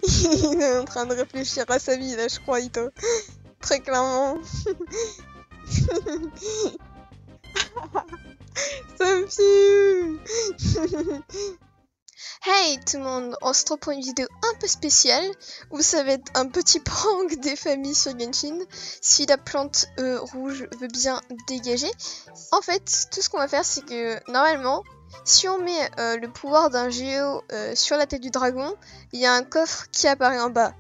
Il est en train de réfléchir à sa vie là, je crois, Ito. Très clairement. Ça me fume. Hey tout le monde, on se retrouve pour une vidéo un peu spéciale où ça va être un petit prank des familles sur Genshin. Si la plante rouge veut bien dégager. En fait, tout ce qu'on va faire, c'est que normalement, si on met le pouvoir d'un géo sur la tête du dragon, il y a un coffre qui apparaît en bas.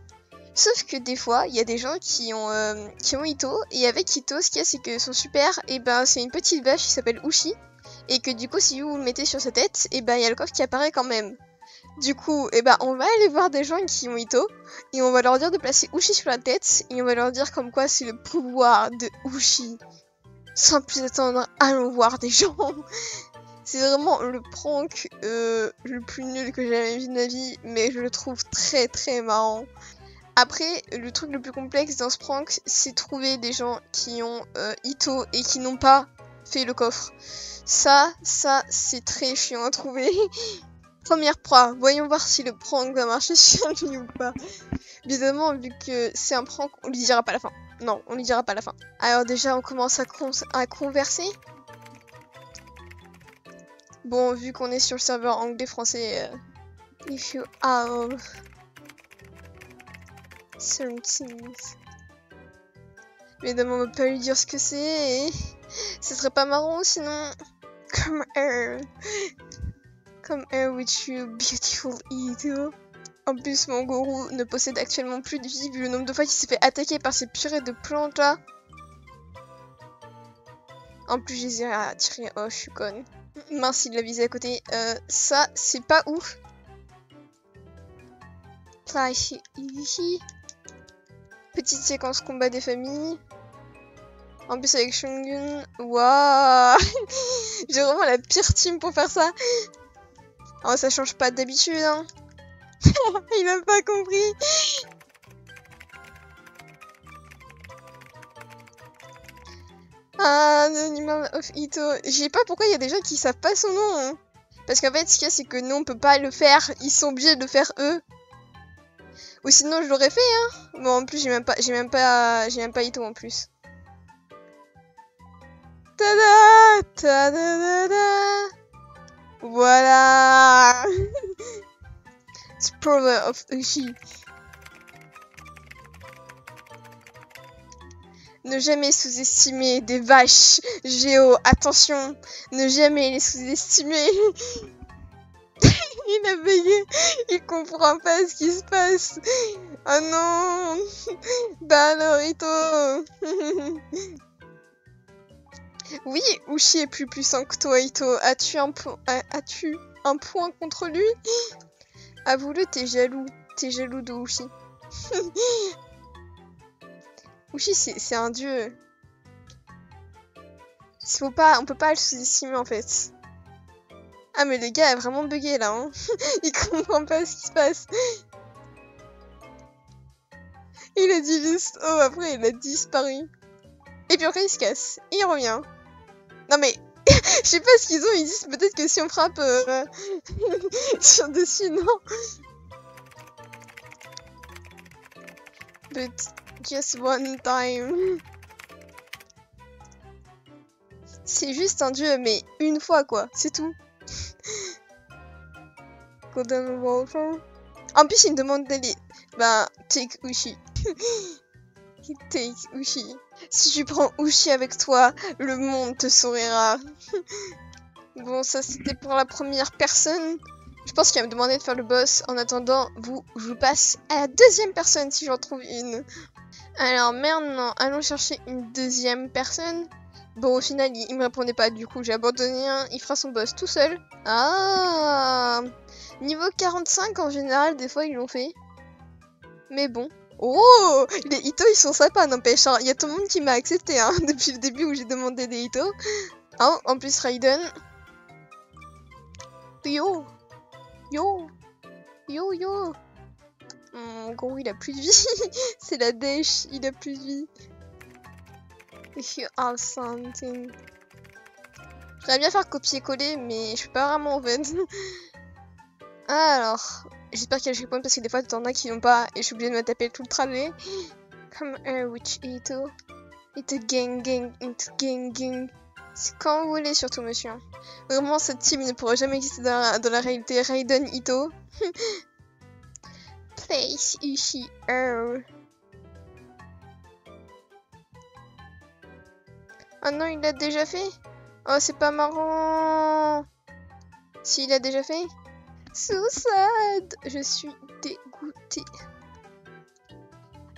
Sauf que des fois, il y a des gens qui ont Ito, et avec Ito, ce qu'il y a, c'est que son super, et ben, c'est une petite vache qui s'appelle Ushi, et que du coup, si vous le mettez sur sa tête, et ben, il y a le coffre qui apparaît quand même. Du coup, eh ben, on va aller voir des gens qui ont Ito, et on va leur dire de placer Ushi sur la tête, et on va leur dire comme quoi c'est le pouvoir de Ushi. Sans plus attendre, allons voir des gens. C'est vraiment le prank le plus nul que j'ai jamais vu de ma vie, mais je le trouve très très marrant. Après, le truc le plus complexe dans ce prank, c'est trouver des gens qui ont Ito et qui n'ont pas fait le coffre. Ça, c'est très chiant à trouver. Première proie, voyons voir si le prank va marcher sur lui ou pas. Évidemment, vu que c'est un prank, on lui dira pas la fin. Non, on lui dira pas la fin. Alors déjà, on commence à converser. Bon, vu qu'on est sur le serveur anglais-français, if you have 13. Évidemment, on va pas lui dire ce que c'est. Et ce serait pas marrant sinon. Come here with you, beautiful Ito. En plus, mon gourou ne possède actuellement plus de vie vu le nombre de fois qu'il s'est fait attaquer par ces purées de plantes là. En plus, je les ai attirés. Oh, je suis conne. Mince, il l'a visé à côté. Ça, c'est pas ouf. Petite séquence combat des familles. En plus avec Shungun. Waouh. J'ai vraiment la pire team pour faire ça. Oh, ça change pas d'habitude, hein. Il a pas compris. Ah, l'animal of Ito. Je sais pas pourquoi il y a des gens qui savent pas son nom. Hein. Parce qu'en fait, ce qu'il y a, c'est que nous, on peut pas le faire. Ils sont obligés de le faire eux. Ou sinon, je l'aurais fait, hein. Bon, en plus, j'ai même pas Ito en plus. Tada! Tada! Voilà! Spoiler of Ushi. Ne jamais sous-estimer des vaches géo. Attention, ne jamais les sous-estimer. Il a bugué. Il comprend pas ce qui se passe. Oh non. Bah alors, Ito. Oui, Ushi est plus puissant que toi, Ito. As-tu un point contre lui? Avoue-le, t'es jaloux. T'es jaloux de Ushi. Ushi, c'est un dieu. On peut pas le sous-estimer en fait. Ah mais le gars a vraiment bugué là. Hein. Il comprend pas ce qui se passe. Il a dit juste oh, après il a disparu. Et puis après il se casse. Et il revient. Non mais, je sais pas ce qu'ils ont, ils disent peut-être que si on frappe sur dessus, non. But just one time. C'est juste un dieu, mais une fois quoi, c'est tout. Golden Water. En plus, il me demande d'aller. Bah, take Ushi. Take Ushi. Si tu prends Ushi avec toi, le monde te sourira. Bon, ça c'était pour la première personne. Je pense qu'il va me demander de faire le boss. En attendant, je vous passe à la deuxième personne si j'en trouve une. Alors maintenant, allons chercher une deuxième personne. Bon, au final, il me répondait pas. Du coup, j'ai abandonné un. Il fera son boss tout seul. Ah, niveau 45, en général, des fois, ils l'ont fait. Mais bon. Oh, les Ito, ils sont sympas, n'empêche. Il y a tout le monde qui m'a accepté hein, depuis le début où j'ai demandé des Ito. Oh, en plus, Raiden. Yo. Yo. Yo, yo. Mon gros, il a plus de vie. C'est la dèche, il a plus de vie. If you have something. J'aimerais bien faire copier-coller, mais je peux pas vraiment en fait. Alors, J'espère qu'il y a le checkpoint parce que des fois t'en as qui n'ont pas et je suis obligée de me taper tout le trajet. Come here with Ito. Ito gang gang, Ito gang gang. C'est quand vous voulez surtout monsieur. Vraiment cette team ne pourrait jamais exister dans la réalité. Raiden Ito. Place Ushi Earl. Ah non, il l'a déjà fait? Oh, c'est pas marrant. Si, il a déjà fait? So sad. Je suis dégoûtée.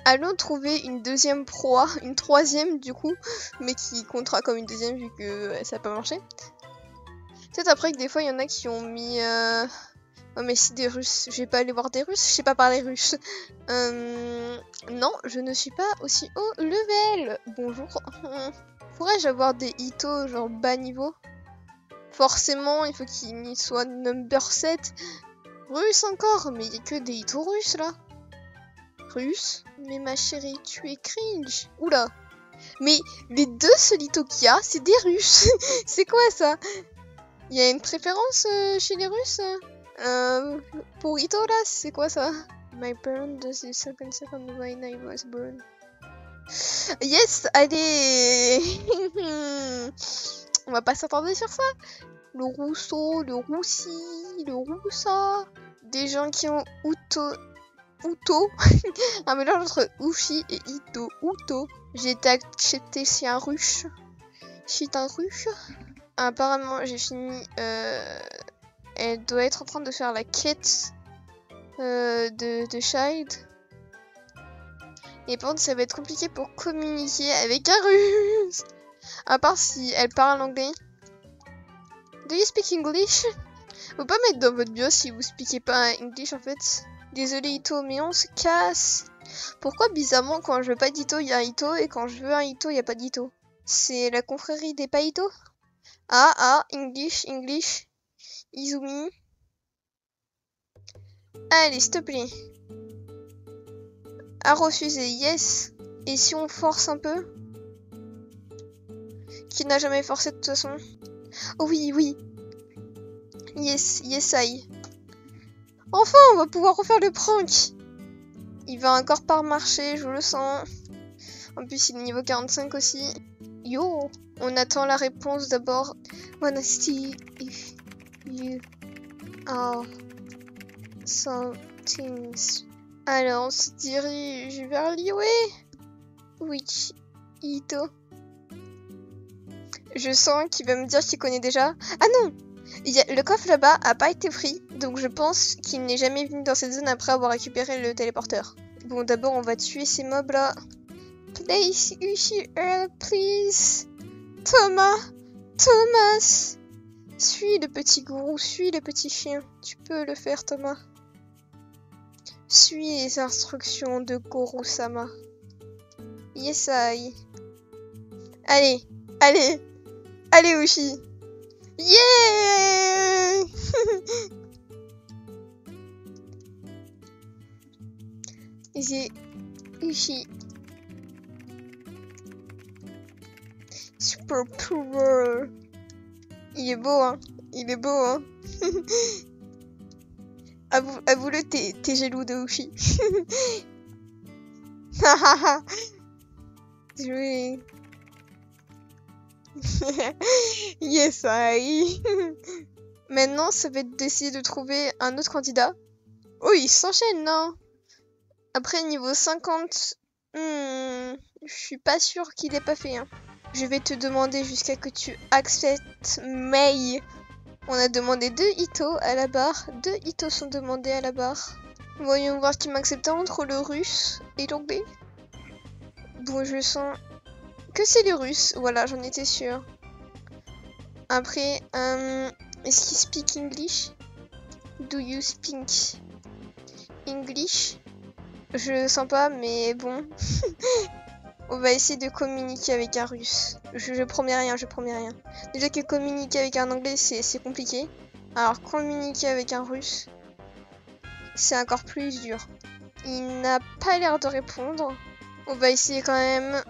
Allons trouver une deuxième proie, une troisième du coup, mais qui comptera comme une deuxième vu que ça n'a pas marché. Peut-être après que des fois il y en a qui ont mis... Oh mais si des Russes, je vais pas aller voir des Russes, je sais pas parler russe. Non, je ne suis pas aussi haut level. Bonjour. Pourrais-je avoir des Ito genre bas niveau? Forcément, il faut qu'il soit number 7. Russe encore, mais il n'y a que des Ito russes là. Russe? Mais ma chérie, tu es cringe. Oula. Mais les deux seuls Ito qu'il y a, c'est des Russes. C'est quoi ça? Il y a une préférence chez les Russes? Pour Ito là, c'est quoi ça? My burn does the second when I was born. Yes, allez. On va pas s'attarder sur ça. Le Rousseau, le Roussi, le Roussa. Des gens qui ont Uto. Un mélange entre Ushi et Ito. Uto. J'ai été acceptée chez un ruche. Chez un ruche. Apparemment, j'ai fini. Elle doit être en train de faire la quête de Child. Et par contre, ça va être compliqué pour communiquer avec un russe. À part si elle parle anglais. Do you speak English? Faut pas mettre dans votre bio si vous speakez pas English en fait. Désolé Ito, mais on se casse. Pourquoi bizarrement quand je veux pas d'Ito, il y a un Ito et quand je veux un Ito, il n'y a pas d'Ito? C'est la confrérie des pas Ito? Ah, English. Izumi. Allez, s'il te plaît. À refuser, yes. Et si on force un peu? Qui n'a jamais forcé de toute façon? Oh oui. Yes, I. Enfin, on va pouvoir refaire le prank. Il va encore pas marcher, je le sens. En plus, il est niveau 45 aussi. Yo, on attend la réponse d'abord. Wanna see if you are something. Alors, on se dirige vers Liyue. Oui, Ito. Je sens qu'il va me dire qu'il connaît déjà. Ah non! Le coffre là-bas a pas été pris, donc je pense qu'il n'est jamais venu dans cette zone après avoir récupéré le téléporteur. Bon, d'abord, on va tuer ces mobs-là. Place Ushi Earl, please. Thomas. Suis le petit gourou, suis le petit chien. Tu peux le faire, Thomas. Suis les instructions de Goro-sama. Yes, I. Allez, Ushi. Yeah. J'ai Ushi. Super power. Il est beau, hein. Avoue-le, t'es jaloux de Ushi. Joué. Yes, I. Maintenant, ça va être d'essayer de trouver un autre candidat. Oh, il s'enchaîne, non? Après, niveau 50, je suis pas sûre qu'il ait pas fait. Hein. Je vais te demander jusqu'à que tu acceptes Mei. On a demandé 2 Ito à la barre. 2 Ito sont demandés à la barre. Voyons voir qui m'accepte entre le russe et l'anglais. Bon, je sens que c'est les russes. Voilà, j'en étais sûre. Après, est-ce qu'il speak English? Do you speak English? Je le sens pas, mais bon. On va essayer de communiquer avec un russe. Je promets rien. Déjà que communiquer avec un anglais, c'est compliqué. Alors, communiquer avec un russe, c'est encore plus dur. Il n'a pas l'air de répondre. On va essayer quand même.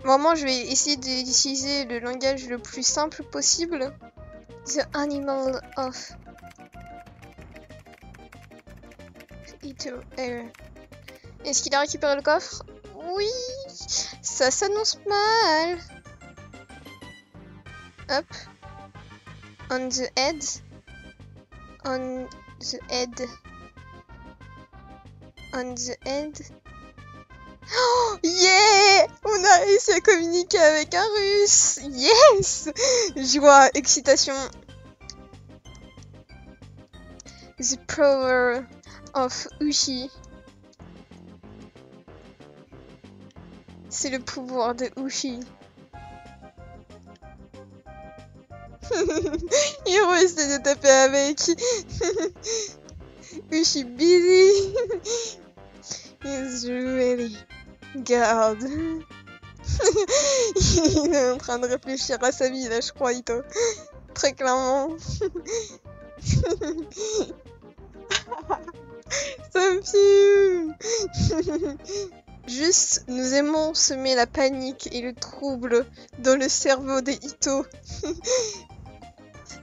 Vraiment, je vais essayer d'utiliser le langage le plus simple possible. The animal of Ito Air. Est-ce qu'il a récupéré le coffre? Oui, ça s'annonce mal. Hop. On the head. On the head. On the head. Oh, yeah! On a réussi à communiquer avec un russe! Yes! Joie, excitation. The power of Ushi. C'est le pouvoir de Ushi. Hiro essaie de taper avec. Ushi busy. He's really good. Il est en train de réfléchir à sa vie là, je crois, Ito. Très clairement. Ça me fume. Juste, nous aimons semer la panique et le trouble dans le cerveau des Ito.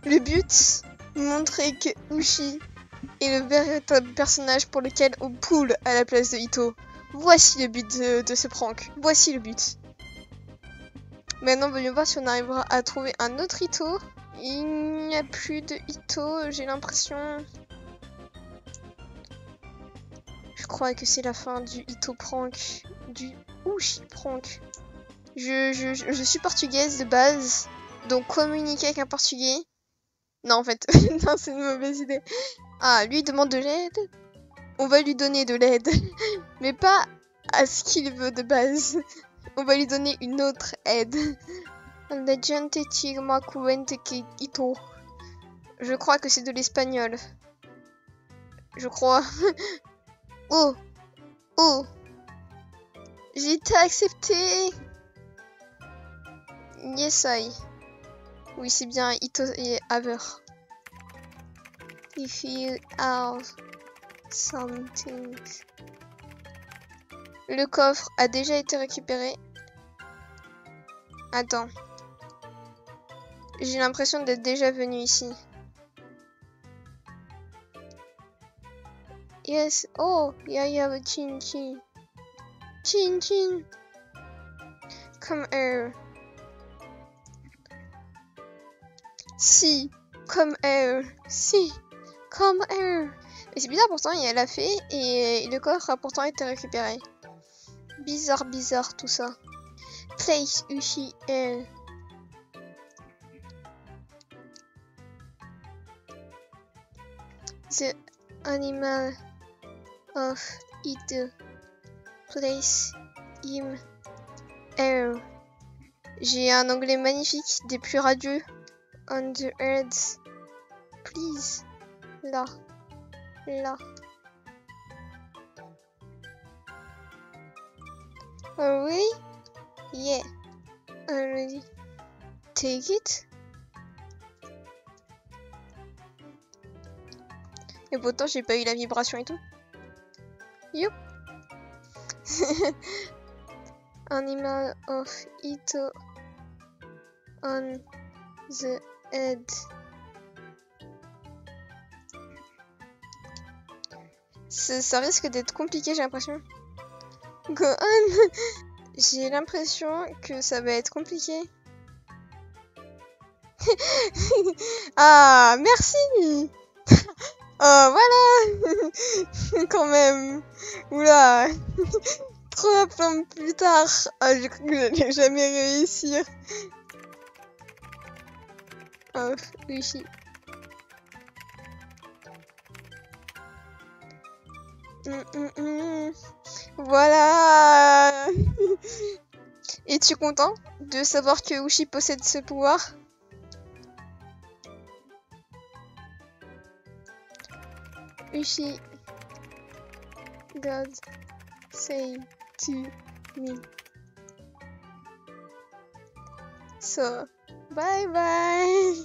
Le but, montrer que Ushi est le véritable personnage pour lequel on poule à la place de Ito. Voici le but de ce prank. Voici le but. Maintenant, voyons voir si on arrivera à trouver un autre Ito. Il n'y a plus de Ito, j'ai l'impression. Je crois que c'est la fin du Ito prank. Du Ushi prank. Je suis portugaise de base. Donc communiquer avec un portugais. Non, en fait, non, c'est une mauvaise idée. Ah, lui demande de l'aide. On va lui donner de l'aide. Mais pas à ce qu'il veut de base. On va lui donner une autre aide. La gente tigma cuente que Ito. Je crois que c'est de l'espagnol. Je crois. Oh. Oh. J'ai été accepté. Yes, I. Oui, c'est bien Ito et Haver. If you have something. Le coffre a déjà été récupéré. Attends. J'ai l'impression d'être déjà venu ici. Yes. Oh, yeah, you have a chin chin. Chin chin. Come here. Si. Come here. Si. Come here. Mais c'est bizarre pourtant, elle a fait et le coffre a pourtant été récupéré. Bizarre, bizarre tout ça. Place Ushi L. The animal of Ito. Place him air. J'ai un anglais magnifique, des plus radieux. On the earth. Please. Là. Là. Oh really? Yeah. Already. Take it. Et pourtant j'ai pas eu la vibration et tout. Youp. Animal of Ito on the head. Ça risque d'être compliqué, j'ai l'impression. Go on. J'ai l'impression que ça va être compliqué. Ah, merci. Oh, voilà. Quand même. Oula. 3 plans plus tard. Ah, j'ai cru que j'allais jamais réussir. Oh, Ushi. Voilà. Es-tu content de savoir que Ushi possède ce pouvoir? Ushi God say to me. So, bye bye.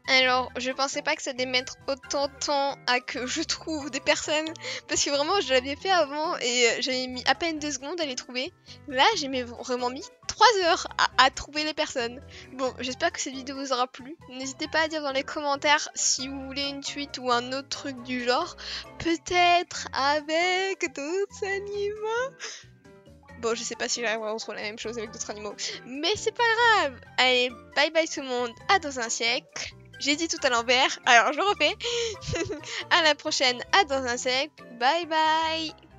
Alors, je pensais pas que ça allait mettre autant de temps à que je trouve des personnes. Parce que vraiment, je l'avais fait avant et j'avais mis à peine 2 secondes à les trouver. Là, j'ai vraiment mis 3 heures à trouver les personnes. Bon, j'espère que cette vidéo vous aura plu. N'hésitez pas à dire dans les commentaires si vous voulez une suite ou un autre truc du genre. Peut-être avec d'autres animaux. Bon, je sais pas si j'arriverai à retrouver la même chose avec d'autres animaux. Mais c'est pas grave. Allez, bye bye tout le monde. À dans un siècle. J'ai dit tout à l'envers. Alors je refais. À la prochaine. À dans un siècle. Bye bye.